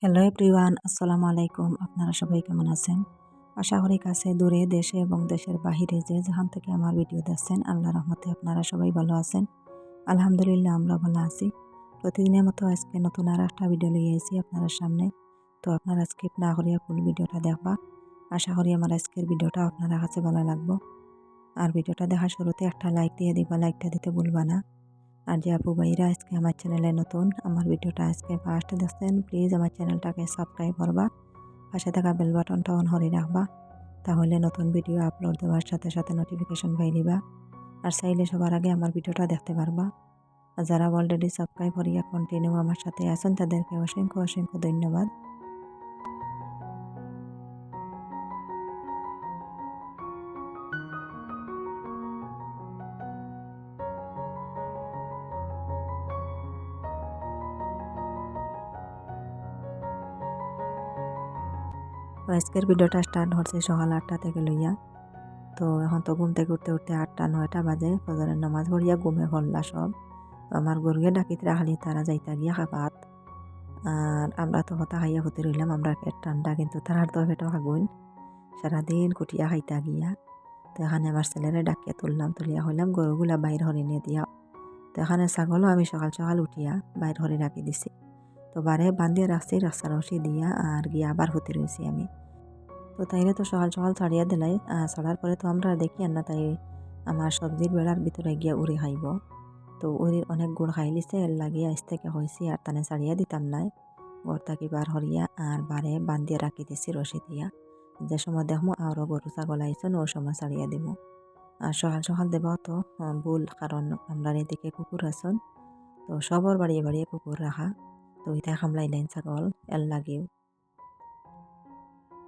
Hello everyone, আসসালামু আলাইকুম। আপনারা সবাই কেমন আছেন? আশা করি কাছে দূরে দেশে এবং দেশের বাহিরে যে যেখান থেকে আমার ভিডিও দেখছেন আল্লাহর রহমতে আপনারা সবাই ভালো আছেন। আলহামদুলিল্লাহ আমরা ভালো আছি। প্রতিদিনের মতো আজকে নতুন আর একটা ভিডিও নিয়ে এসেছি আপনাদের সামনে। তো আপনারা স্কিপ না করিয়া ফুল ভিডিওটা দেখবা। আশা করি আমার আজকের ভিডিওটা আপনারা কাছে ভালো লাগবো। আর ভিডিওটা দেখার শুরুতে একটা লাইক দিয়ে দিবা, লাইকটা দিতে ভুলবা না। আর যে আপু ভাইরা আজকে আমার চ্যানেলে নতুন, আমার ভিডিওটা আজকে ফার্স্ট দেখছেন, প্লিজ আমার চ্যানেলটাকে সাবস্ক্রাইব করবা, পাশে থাকা বেল বাটনটা অন করে রাখবা। তাহলে নতুন ভিডিও আপলোড দেওয়ার সাথে সাথে নোটিফিকেশন পাই দিবা। আর চাইলে সবার আগে আমার ভিডিওটা দেখতে পারবা। আর যারা অলরেডি সাবস্ক্রাইব করিয়া কন্টিনিউ আমার সাথে আছেন তাদেরকে অসংখ্য অসংখ্য ধন্যবাদ। তো আজকের ভিডিওটা স্টার্ট হচ্ছে সকাল 8টা থেকে লইয়া। তো এখন তো ঘুম থেকে উঠতে উঠতে 8টা 9টা বাজে। ফজরের নামাজ পড়িয়া ঘুমে পড়লা সব। তো আমার গরুকে ডাকিতে রাখলি তারা যাইতা গিয়া খাবাত। আর আমরা তো হতা খাইয়া হতে রইলাম, আমরা পেট ঠান্ডা, কিন্তু তারার তো পেটও আগুন, সারাদিন কুটিয়া খাইতা গিয়া। তো এখানে আমার ছেলেরে ডাকিয়া তুললাম, তুলিয়া হইলাম গরুগুলা বাইর হরে নিয়ে দিয়া। তো এখানে ছাগলও আমি সকাল সকাল উঠিয়া বাইর হরে রাখি দিছি। তো বারে বান্ধিয়ে রাখছি রাস্তা রশি দিয়া, আর গিয়া আবার হতে রয়েছি আমি। তো তাইলে তো সকাল সকাল ছাড়িয়া দিলাই, ছাড়ার পরে তো আমরা দেখি আর না, তাই আমার সবজির বেড়ার ভিতরে গিয়া উড়ে খাইব। তো উড়ির অনেক গুড় খাই লিছে, এর লাগিয়া আজ থেকে হয়েছি আর তানে ছাড়িয়া দিতাম নাই। ঘর থাকি বার হরিয়া আর বারে বান্ধিয়া রাখি দিছি রশি দিয়া। যে সময় দেখমো আরও গরু ছাগল আইসন ওই সময় ছাড়িয়া দিব। আর সকাল সকাল দেবাও তো ভুল, কারণ আমরা এদিকে কুকুর আছেন। তো সবর বাড়িয়ে বাড়িয়ে কুকুর রাখা। তো ইটা খামলাইলেন ছাগল, এর লাগেও।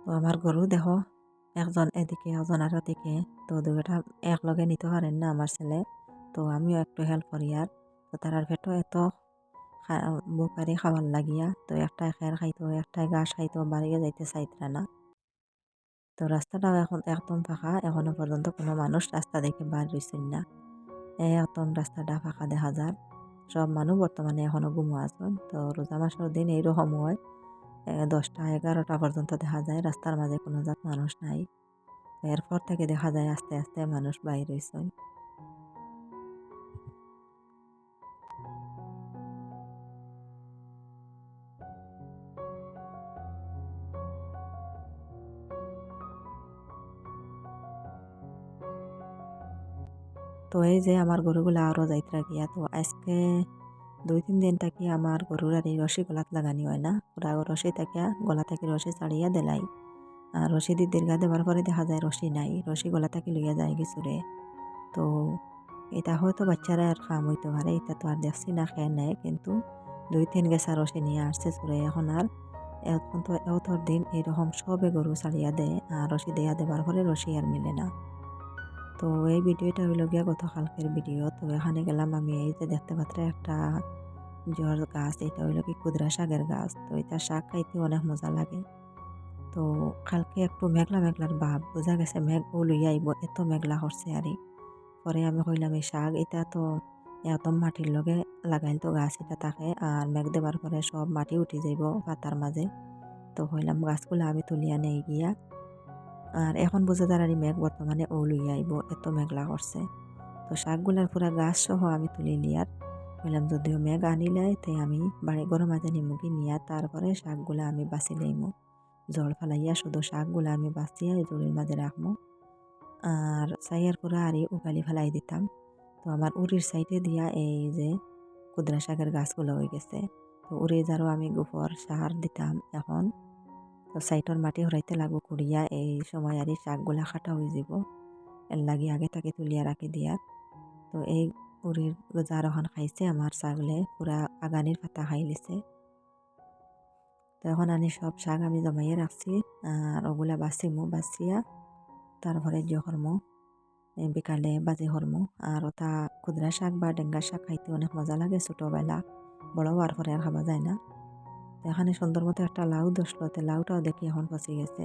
তো আমার গরু দেখো, একজন এদিকে একজন আর দিকে। তো দুইটা একলগে নিতে পারেন না আমার ছেলে। তো আমিও একটু হেল্প করি। আর তো তারার পেটও এত বুকারি খাবার লাগিয়া, তো একটাই খের খাইতো, একটাই ঘাস খাইতো, বাড়িয়ে যাইতে চাইতরা না। তো রাস্তাটাও এখন একদম ফাঁকা, এখনো পর্যন্ত কোনো মানুষ রাস্তা দেখে বার রইছেন না। একদম রাস্তাটা ফাঁকা দেখা যায়। সব মানুষ বর্তমানে এখনো ঘুমো আছেন। তো রোজা মাসের দিন এইরকম হয়, 10টা 11টা পর্যন্ত দেখা যায় রাস্তার মাঝে কোনো জাত মানুষ নাই। এরপর থেকে দেখা যায় আস্তে আস্তে মানুষ বাইর হইছেন। তো এই যে আমার গরুগুলা আরও যাইতরা গিয়া, তো আজকে 2-3 দিন থাকি আমার গরুর আর এই রশি গলাত লাগানি হয় না। ওরা রশি থাকিয়া গলা থেকে রশি ছাড়িয়া দিলাই। আর রশি দিয়ে দীর্ঘা দেওয়ার পরে দেখা যায় রশি নাই, রশি গলা থেকে লইয়া যায় গেছুরে। তো এটা হয়তো বাচ্চারা আর খাম হইতে পারে, এটা তো আর দেখছি না খেয়ে নেয়, কিন্তু 2-3 গেছা রশি নিয়ে আসছে চুরে। এখন আর এখন তো এতর দিন এরকম সবে গরু ছাড়িয়া দেয়, আর রশি দেয়া দেবার পরে রশি আর মিলে না। তো এই ভিডিওটা হইল গিয়া গতকালকের ভিডিও। তো এখানে গেলাম আমি, এই যে দেখতে পাত্রে একটা জ্বর গাছ, এটা হইল কি কুদরা শাকের গাছ। তো এটা শাক খাইতে অনেক মজা লাগে। তো কালকে একটু মেঘলা মেঘলার ভাব, বোঝা গেছে মেঘ ও লইয়া আইব, এত মেঘলা করছে আরই। পরে আমি কইলাম এই শাক এটা তো একদম মাটির লগে লাগাইল তো গাছ এটা থাকে, আর মেঘ দেবার পরে সব মাটি উঠি যাইব পাতার মাঝে। তো কইলাম গাছগুলা আমি তুলিয়া নেই গিয়া। আর এখন বোঝা যায় আর মেঘ বর্তমানে ও লইয়া আইব, এত মেঘলা করছে। তো শাকগুলার পুরা গাছ সহ আমি তুলি লিয়ার কইলাম, যদিও মেঘ আনিলাই তাই আমি বাড়ি ঘরের মাঝে নিমুকি নিয়া তারপরে শাকগুলা আমি বাছি লইমু। জল ফালাইয়া শুধু শাকগুলা আমি বাছিয়া এই জলের মাঝে রাখমু। আর চাইয়ার পুরা আরই উগালি ফেলাই দিতাম। তো আমার উড়ির সাইডে দিয়া এই যে কুদরা শাকের গাছগুলো হয়ে গেছে। তো উড়ে যারও আমি গোবর সার দিতাম এখন। তো সাইটর মাটি হরাইতে লাগবো কুড়িয়া, এই সময় আর এই শাকগুলা খাটা হয়ে যাব। এর লাগি আগে তাকে তুলিয়া রাখি দিয়া। তো এই উড়ির যার এখন খাইছে আমার ছাগলে, পুরা আগানির পাতা খাই লিছে। তো এখন আনি সব শাক আমি জমাইয়া রাখছি, আর ওগুলা বাছিমু, বাছিয়া তারপরে যে হরমু বিকালে বাজে হরমু। আর ওটা কুদরা শাক বা ডেঙ্গা শাক খাইতে অনেক মজা লাগে ছোটবেলা, বড় হওয়ার পরে আর খাওয়া যায় না। তো এখানে সুন্দর মতো একটা লাউ ধরছিল, তো লাউটাও দেখি এখন পচে গেছে।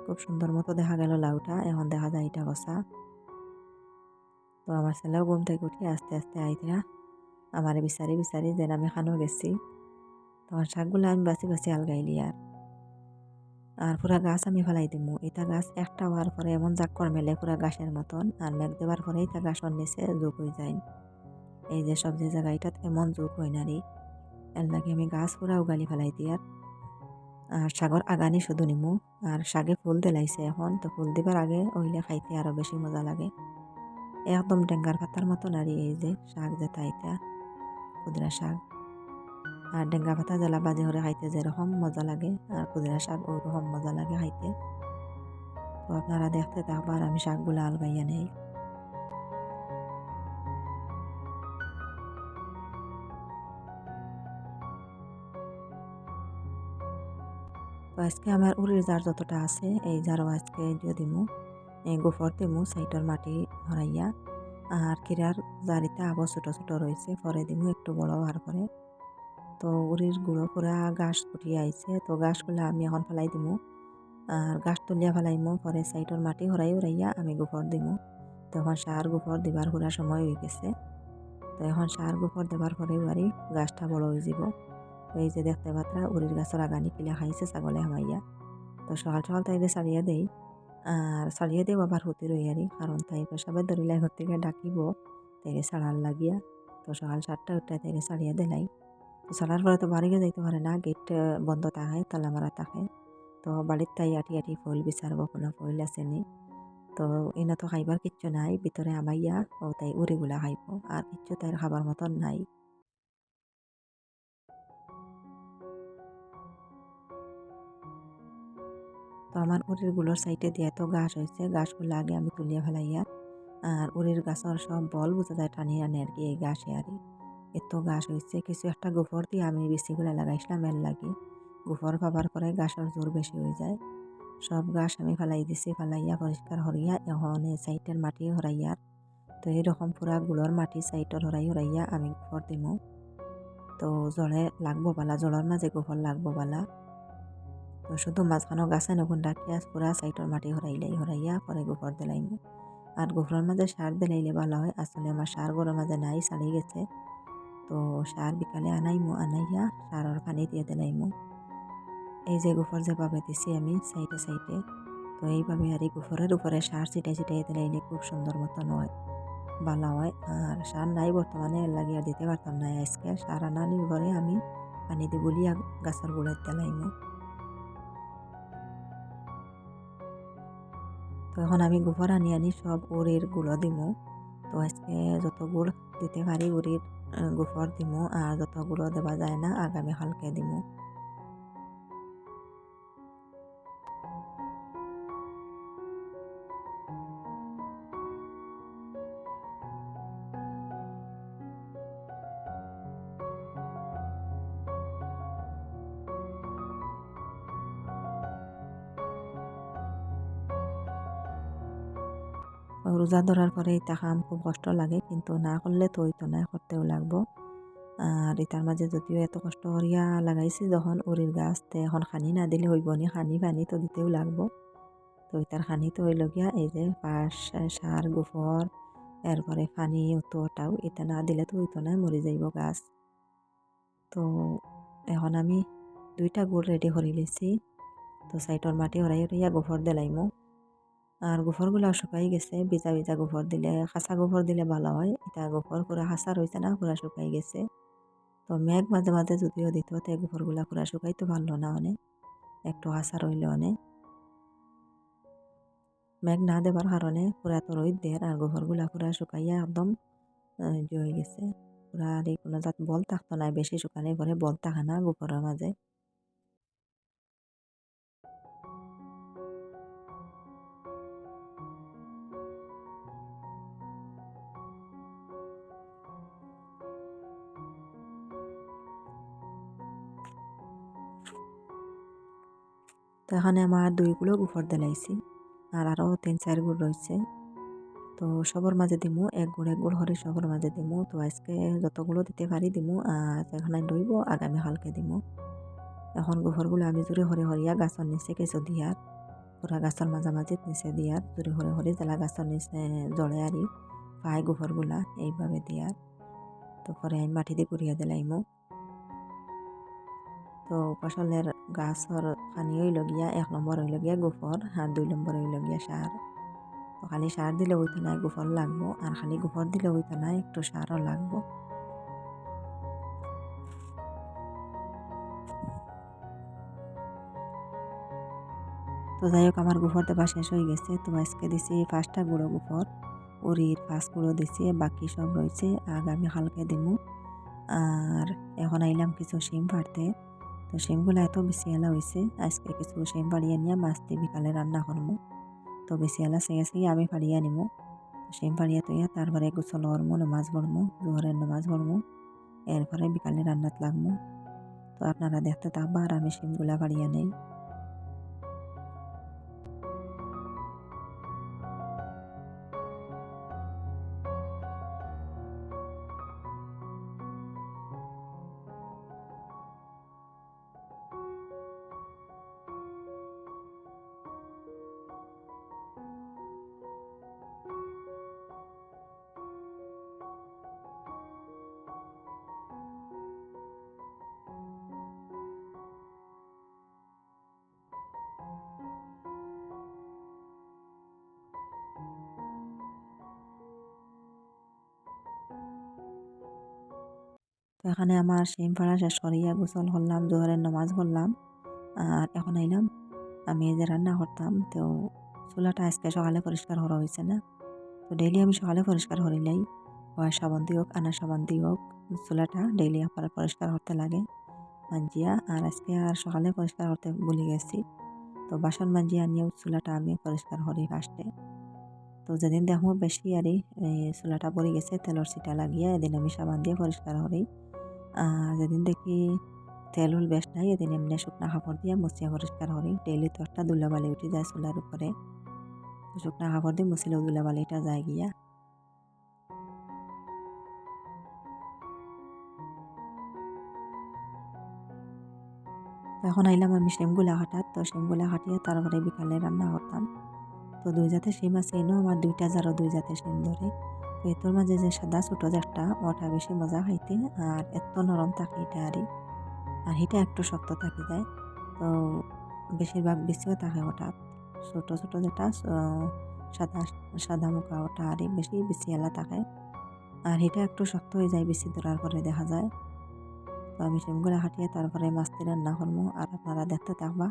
খুব সুন্দর মতো দেখা গেল লাউটা, এখন দেখা যায় এটা বসা। তো আমার ছেলেও ঘুম থেকে উঠে আস্তে আস্তে আইতরা আমারে বিচারি বিচারি যেন আমি খানো গেছি। তখন শাকগুলো আমি বাছি বাছি আলগাইলি আর পুরা গাছ আমি ফেলাই দিমু। এটা গাছ একটা হওয়ার পরে এমন জাক্কর মেলে পুরা গাছের মতন, আর মেঘ দেওয়ার পরে এটা গাছর নিচে যোগ হয়ে যায়। এই যে সবজি জায়গাটাত এমন যোগ হয় নারী, এর লাগে আমি গাছ পুরা উগালি ফেলাই দিই আর শাগর আগানি শুধু নিমু। আর শাগে ফুল দিলাইছে এখন, তো ফুল দিবার আগে ওইলে খাইতে আরো বেশি মজা লাগে। একদম ডেঙ্গার পাতার মতো নারী এই যে শাক যেটা এটা কুদরা শাক। আর ডেঙ্গা পাতা জ্বালা বাজে হরে খাইতে যেরকম মজা লাগে, আর কুদরা শাক ওরকম মজা লাগে খাইতে। তো আপনারা দেখতে থাকবার আমি শাকগুলো আলগাইয়া নেই। তো আজকে আমার উড়ির জার যতটা আছে এই জারও আজকে দিয়ে দিমু। গোফর দিমু সাইডর মাটি হরাইয়া। আর কিরার জারিতে আবো ছোট ছোট রয়েছে, পরে দিমু একটু বড় হওয়ার পরে। তো উড়ির গুঁড়ো পুরা গাছ ফুটিয়ে আইছে, তো গাছগুলো আমি এখন ফেলাই দিমু। আর গাছ তুলিয়া ফেলাইমু, পরে সাইডর মাটি হরাই হরাইয়া আমি গোফর দিমু। তখন সার গোফর দিবার পুরা সময় হয়ে গেছে। তো এখন সার গোফর দেবার পরে বাড়ি গাছটা বড় হয়ে যাব। এই যে দেখতে পাত্রা উড়ির গাছের আগানি কিলা খাইছে ছাগলে হামাইয়া। তো সকাল সকাল তাইরে ছাড়িয়ে দেই, আর ছাড়িয়ে দেও আবার হতে রইয়ারি, কারণ তাই পেশাবে ধরিলে ঘর থেকে ডাকিব তাইরে ছাড়ার লাগিয়া। তো সকাল 7টা 8টা তাইরে ছাড়িয়ে দিলাই। তো ছাড়ার পরে তো বাড়িতে যাইতে পারে না, গেট বন্ধ থাকে, তালা মারা থাকে। তো বাড়ির তাই আটি আটি ফুল বিচারব কোনো ফুল আসেনি। তো এনে তো খাইবার কিচ্ছু নাই, ভিতরে আমাইয়া ও তাই উড়িগুলা খাইব, আর কিচ্ছু তাই খাবার মতন নাই। তো আমার উড়ির গুলোর সাইডে দিয়ে এত গাছ হয়েছে, গাছগুলো আগে আমি তুলিয়া ফেলাইয়া। আর উড়ির গাছের সব বল বোঝা যায় টানিয়ে আনে আর কি এই গাছে আরই। এত গাছ হয়েছে, কিছু একটা গোবর দিয়ে আমি বেশিগুলা লাগাইছিলাম এর লাগি। গোবর পাবার পরে গাছের জোর বেশি হয়ে যায়। সব গাছ আমি ফেলাই দিছি, ফেলাইয়া পরিষ্কার হরিয়া এখন এই সাইডের মাটি হরাইয়া। তো এইরকম পুরা গুলোর মাটি সাইডর হরাই হরাইয়া আমি গোবর দিমু। তো জলে লাগবো বালা, জলের মাঝে গোবর লাগবো বালা। তো শুধু মাঝখানো গাছে নগুন রাখিয়া পুরা সাইডর মাটি হরাইলাই হরাইয়া পরে গোবর দিলাইমু। আর গোবরের মাঝে সার দিলাইলে ভালো হয়, আসলে আমার সার গরুর মাঝে নাই, ছাড়িয়ে গেছে। তো সার বিকালে আনাইমু, আনাইয়া সারের পানি দিয়ে দিলাইমু। এই যে গোবর যেভাবে দিছি আমি সাইডে সাইডে, তো এইভাবে আর এই গোবরের উপরে সার ছিটাই ছিটাই দিলাইলে খুব সুন্দর মতন হয়, ভালো হয়। আর সার নাই বর্তমানে, এর লাগিয়ে দিতে পারতাম না আজকে। সার আনা নির্ভরে আমি পানি দি বলিয়া গাছের গোড়ায় দিলাইমু। তো এখন আমি গোবর আনি আনি সব উড়ির গুঁড়ো দিমু। তো আজকে যত গুড় দিতে পারি উড়ির গোবর দিমু, আর যত গুঁড়ো দেওয়া যায় না আগামী কালকে দিমু। রোজা ধরার পরে এটা কাম খুব কষ্ট লাগে, কিন্তু না করলে তো হইতো না, করতেও লাগবো। আর এটার মাঝে যদিও এত কষ্ট করিয়া লাগাইছি যখন উড়ির গাছ, তে এখন খানি না দিলে হইব নি, খানি পানি তো দিতেও লাগবো। তো এটার খানি তো হইল গিয়া এই যে পাশ সার গোবর, এরপরে পানি ওটাও এটা না দিলে তো হইতো না, মরে যাইব গাছ। তো এখন আমি 2টা গুড় রেডি করে লিছি। তো সাইডর মাটি হরাই হরাইয়া গোবর দিলাইমু। আর গোবরগুলা শুকাই গেছে, ভিজা ভিজা গোবর দিলে, খাসা গোবর দিলে ভালো হয়। এটা গোবর পুরা খাসা রয়েছে না, পুরা শুকাই গেছে। তো মেঘ মাঝে মাঝে যদিও দিত, তে গোবরগুলা পুরা শুকাইতে পারলো না অনেক, একটু খাসা রইলে অনেক। মেঘ না দেবার কারণে পুরা তো রোদ দেয়, আর গোবরগুলা পুরা শুকাইয়া একদম হয়ে গেছে। পুরা আর এই কোনো জাত বল থাকতো না, বেশি শুকানোর পরে বল থাকে না গোবরের মাঝে। তো এখানে আমার 2 গুলো গোবর দিলাইছি, আর আরও 3-4 গুড় রয়েছে। তো সবার মাঝে দিমু, এক গুড় হরে সবার মাঝে দিমু। তো আজকে যতগুলো দিতে পারি দিমু, আর এখানে রইব আগামী কালকে দিমু। এখন গোবরগুলো আমি জোরে হরে হরিয়া গাছের নিচে কিছু দিয়ার, পুরা গাছের মাঝামাঝি নিচে দিয়ার, জোরে হরে হরে জেলা গাছের নিচে জড়ে আরি পাই গোবরগুলা এইভাবে দিয়ার। তো পরে আমি মাটি দিয়ে পুড়িয়া দিলাইমু। তো ফসলের গাছর খানি হইল গিয়া 1 নম্বর হইল গিয়া গোফর আর 2 নম্বর হইল গিয়া সার। তো খালি সার দিলে হইতো না, গোফর লাগবো, আর খালি গোফর দিলে হইতো না, একটু সারও লাগবো। তো যাই হোক, আমার গোফর দেওয়া শেষ হয়ে গেছে। তো আজকে দিছি 5টা গুঁড়ো গোফর, উরির 5 গুঁড়ো দিছি, বাকি সব রয়েছে, আগামী কালকে দিমু। আর এখন আইলাম কিছু শিম পাড়তে। তো শিমগুলো এত বেশিয়ালা হয়েছে, আজকে কিছু শিম পাড়িয়ে নিয়ে মাছ দিয়ে বিকালে রান্না করবো। তো বেশিয়ালা চেয়েছি আমি পাড়িয়ে নিমু। শিম পাড়িয়ে তুইয়া তারপরে গোসল করমু, নামাজ পড়মু, জোহরের নামাজ পড়মু, এরপরে বিকালে রান্নাত লাগমু। তো আপনারা দেখতে থাকবা আর আমি শিমগুলা পাড়িয়ে নেই। তো এখানে আমার শিম পাড়া শেষ করিয়া গোসল করলাম, জোহরের নামাজ পড়লাম, আর এখন আইলাম আমি এই যে রান্না করতাম। তো চুলাটা আজকে সকালে পরিষ্কার করা হয়েছে না। তো ডেইলি আমি সকালে পরিষ্কার করিলাই, হয় সাবান দিয়ে হোক আনা সাবান দিয়ে হোক, চুলাটা ডেইলি আমার পরিষ্কার করতে লাগে মাঞ্জিয়া। আর আজকে আর সকালে পরিষ্কার করতে ভুলে গেছি। তো বাসন মাঞ্জিয়া নিয়েও চুলাটা আমি পরিষ্কার করি ফার্স্টে। তো যেদিন দেখো বেশি আর চুলাটা পড়ে গেছে তেলের ছিটা লাগিয়ে, এদিন আমি সাবান দিয়ে পরিষ্কার করি। আর যেদিন দেখি তেল উল বেশ নাই, এদিন এমনি শুকনা কাপড় দিয়ে মুছিয়া পরিষ্কার করি। ডেইলি তো একটা ধুলাবালি উঠে যায় চুলার উপরে, তো শুকনা কাপড় দিয়ে মুছিলেও ধুলাবালিটা যায় গিয়া। এখন আইলাম আমি শিমগুলা কাটাত। তো শিমগুলা কাটিয়ে তারপরে বিকালে রান্না করতাম। তো 2 জাতের শিম আছে, এনো আমার 2টা জারও 2 জাতের শিম ধরে। তো এতোর মাঝে যে সাদা ছোট যেটা, ওটা বেশি মজা খাইতে, আর এত নরম থাকে এটা আর এটা একটু শক্ত থাকি যায়। তো বেশিরভাগ বেশিও থাকে ওটা, ছোট ছোট যেটা সাদা সাদা মুখা ওটা বেশি বেশিয়ালা থাকে, আর এটা একটু শক্ত হয়ে যায় বেশি ধরার পরে দেখা যায়। তো আমি শিমগুলা কাটিয়ে তারপরে মাছ দিয়ে রান্না করবো, আর আপনারা দেখতে থাকবা।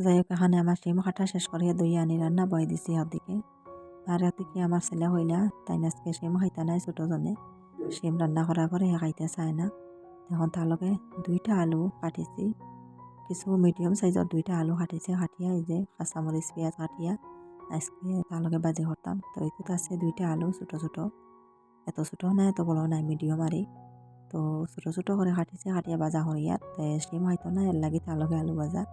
যাই হোক, এখানে আমার শিম কাটা শেষ করিয়া দইয়া আনি রান্না বয় দিছি ওদিকে। আর এদিকে আমার ছেলে হইলা তাই আজকে শিম খাইতে নাই, ছোট জনে শিম রান্না করার পরে খাইতে চায় না। এখন তার লগে 2টা আলু কাটিছি, কিছু মিডিয়াম সাইজের 2টা আলু কাটিছে, কাটিয়া এই যে কাঁচামরিচ পেঁয়াজ কাটিয়া আজকে তার লগে বাজি করতাম। তো এইটোত আছে 2টা আলু ছোট ছোট, এত ছোট নাই এত বড় নাই, মিডিয়াম আরই। তো ছোট ছোট করে কাটিছে, কাটিয়া বাজা করিয়া শিম খাইতো না, এর লাগি তার লগে আলু ভাজা।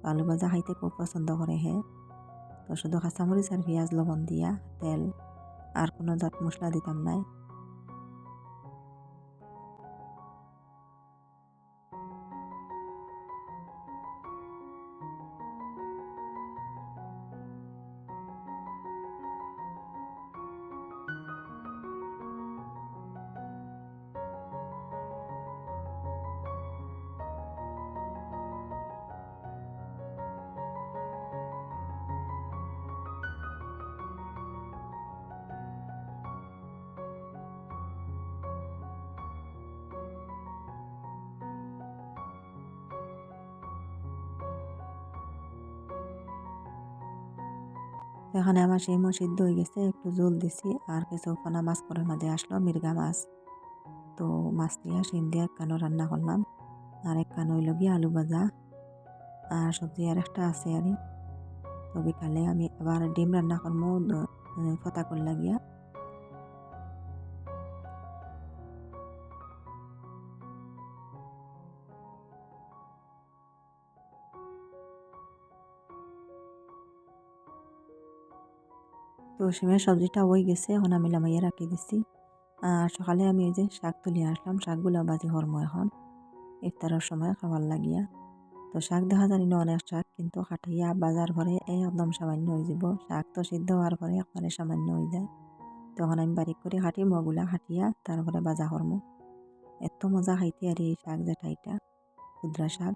আলু ভাজা খাইতে খুব পছন্দ করে হে। তো শুধু কাঁচামরিচ আর পেঁয়াজ লবণ দিয়া, তেল, আর কোনো জাত মশলা দিতাম নাই। তো এখানে আমার শিমও সিদ্ধ হয়ে গেছে, একটু জল দিছি, আর কিছু পোনা মাছ করে মাঝে আসলো, মির্গা মাছ। তো মাছ দিয়া শিম দিয়া এক কানো রান্না করলাম, আর এক কানো হইল গিয়ে আলু ভাজা। আর সবজি আর একটা আছে আরই। তো বিকালে আমি আবার ডিম রান্না করবো ফতাকর লাগিয়া। তো শিমের সবজিটা হয়ে গেছে, এখন আমি নামাইয়া রাখি দিছি। আর সকালে আমি এই যে শাক তুলিয়া আসলাম, শাকগুলা ভাজি করবো এখন ইফতারের সময় খাবার লাগিয়া। তো শাক দেখা জানি না অনেক শাক, কিন্তু কাটিয়া বাজার পরে এই একদম সামান্য হয়ে যাব। শাক তো সিদ্ধ হওয়ার পরে একবারে সামান্য হয়ে যায়। তখন আমি বারিক করে কাটি মগুলা কাটিয়া তারপরে বাজা করবো। এত মজা খাইতে আর এই শাক যেটা এটা ক্ষুদ্রা শাক।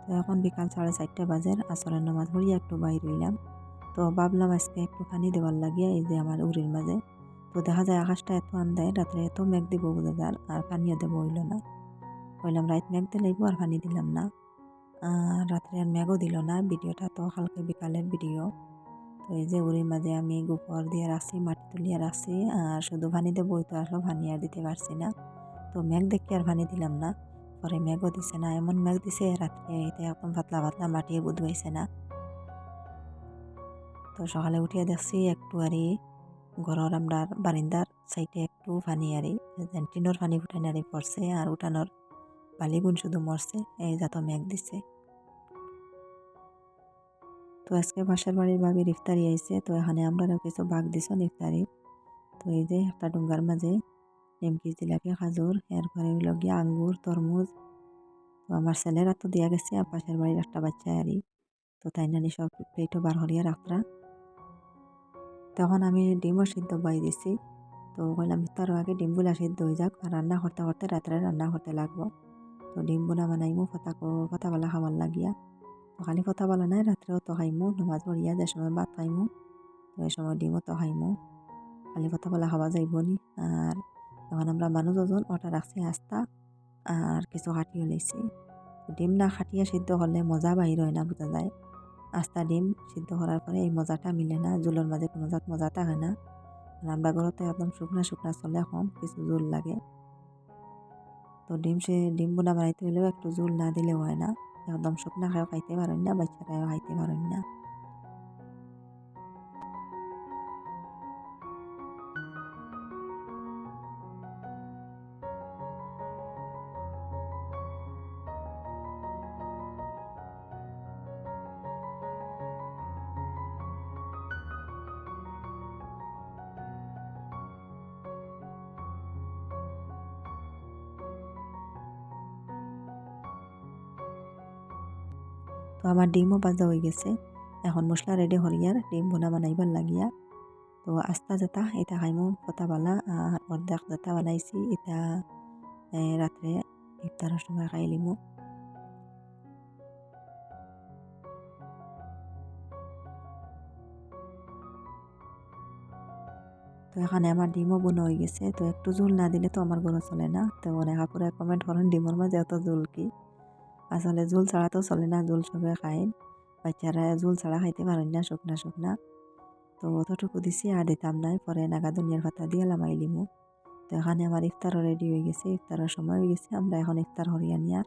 তো এখন বিকাল 4:30 বাজে, আসরের নামাজ পড়িয়া একটু বাইর হইলাম। তো ভাবলাম আজকে একটু পানি দেওয়ার লাগিয়া এই যে আমার উড়ির মাঝে। তো দেখা যায় আকাশটা এত আন্দায়, রাত্রে এত মেঘ দিব বোঝা যায়, আর পানিও দেব হইল না। কইলাম রাত মেঘ দিলাইব, আর পানি দিলাম না। রাত্রে আর মেঘও দিল না। ভিডিওটা তো কালকে বিকালের ভিডিও। তো এই যে উড়ির মাঝে আমি গোবর দিয়ে রাখছি, মাটি তুলিয়া রাখছি, আর শুধু পানি দেবো, তো আসলে পানি আর দিতে পারছি না। তো মেঘ দেখে আর পানি দিলাম না। পরে মেঘও দিছে না, এমন মেঘ দিছে রাত্রে এতে একদম পাতলা পাতলা মাটিয়ে বুধবাইছে না। তো সকালে উঠিয়া দেখছি একটু আরই ঘরের আমরা বারিন্দার সাইডে একটু পানি আরই টিনের পানি উঠান আরই পড়ছে, আর উঠানোর বালিগুন শুধু মরছে, এই যত মেঘ দিছে। তো আজকে পাশের বাড়ির ভাবির ইফতারি আইছে, তো এখানে আমরা কিছু ভাগ দিছন ইফতারি। তো এই যে একটা ডুঙ্গার মাঝে নিমকি, জিলাপি, খাজুর, এরপরে হইল গিয়া আঙ্গুর, তরমুজ। তো আমার ছেলেরা তো দিয়া গেছে, আর পাশের বাড়ির একটা বাচ্চা আরই। তো তাই নানি সব প্লেটও বার হরিয়া রাখরা। তখন আমি ডিমও সিদ্ধ বাই দিছি। তো কইলাম তার আগে ডিমগুলা সিদ্ধ হয়ে যাক, আর রান্না করতে করতে রাত্রে রান্না করতে লাগবো। তো ডিম বোনা বানাইমু ফতাবালা খাবার লাগিয়া। তো খালি ফতাবালা নাই, রাত্রেও তো খাইমু, নামাজ পড়িয়া যে সময় ভাত খাইমু, তো এই সময় ডিমও তো খাইমু। খালি ফতাবালা খাওয়া যাইব নি। আর তখন আমরা মানুষ ওজন ওটা রাখছি আস্তা, আর কিছু কাটিয়ে লইছি। ডিম না খাটিয়া সিদ্ধ করলে মজা বাহির হয় না, বোঝা যায়। আস্তা ডিম সিদ্ধ করার পরে এই মজাটা মিলে না, জুলের মাঝে কোনো জাত মজা থাকে না। আর আমরা ঘরতে একদম শুকনা শুকনা চলে, কম কিছু জোল লাগে। তো ডিম বোনা বানাইতে হলেও একটু জোল না দিলেও হয় না। একদম শুকনা খাইও খাইতে পারেন না, বাচ্চারাও খাইতে পারেন না। তো আমার ডিমও ভাজা হয়ে গেছে। এখন মশলা রেডি হরিয়ার ডিম বোনা বানাইবার লাগিয়া। তো আস্তা যেটা এটা খাইমু ফতাবালা, আর অর্ধেক যেটা বানাইছি এটা রাত্রে ইফতারের সময় খাই লিমু। তো এখানে আমার ডিমও বোনা হয়ে গেছে। তো একটু ঝোল না দিলে তো আমার গরু চলে না। তো অনেক আপুরা কমেন্ট করেন ডিমের মাঝে এত ঝোল কি। আসলে ঝোল ছাড়া তো চলে না, ঝোল সবে খায়। বাচ্চারা ঝোল ছাড়া খাইতে পারেন না, শুকনা শুকনা। তো অতটুকু দিছি, আর দিতাম নাই, পরে নাগা ধনিয়ার পাতা দিয়ে লামাই লিমু। তো এখানে আমার ইফতারও রেডি হয়ে গেছে, ইফতারের সময় হয়ে গেছে, আমরা এখন ইফতার হরিয়া নিয়ার।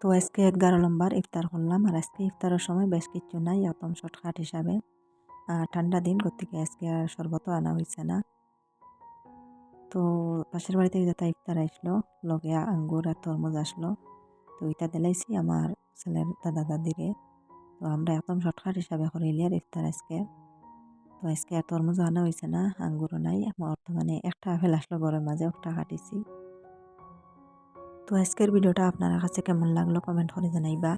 তো আজকে 11 নম্বর ইফতার করলাম, আর আজকে ইফতারের সময় বেশ কিছু নাই, একদম শর্টকাট হিসাবে। আর ঠান্ডা দিন থেকে আজকে আর শরবতও আনা হয়েছে না। তো পাশের বাড়ি থেকে যেটা ইফতার আসলো, লগে আঙ্গুর আর তরমুজ আসলো। তো ওইটা দিলাইছি আমার ছেলের দাদা দাদিরে। তো আমরা একদম শর্টকাট হিসাবে হরিলিয়ার ইফতার আজকে। তো আজকে আর তরমুজও আনা হয়েছে না, আঙ্গুরও নাই। বর্তমানে একটা আপেল আসলো ঘরের মাঝে, একটা কাটিছি। তো আজকের ভিডিওটা আপনার কাছে কেমন লাগলো কমেন্ট করে জানাইবা।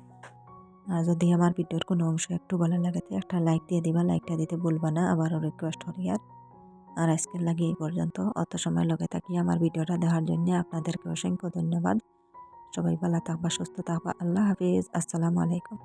আর যদি আমার ভিডিওর কোনো অংশ একটু ভালো লাগে তো একটা লাইক দিয়ে দিবা, লাইকটা দিতে ভুলবা না, আবারও রিকোয়েস্ট করি। আর আজকের লাগে এই পর্যন্ত। অত সময় লগে থাকি আমার ভিডিওটা দেখার জন্য আপনাদেরকে অসংখ্য ধন্যবাদ। সবাই ভালো থাকবা, সুস্থ থাকবা। আল্লাহ হাফিজ। আসসালামু আলাইকুম।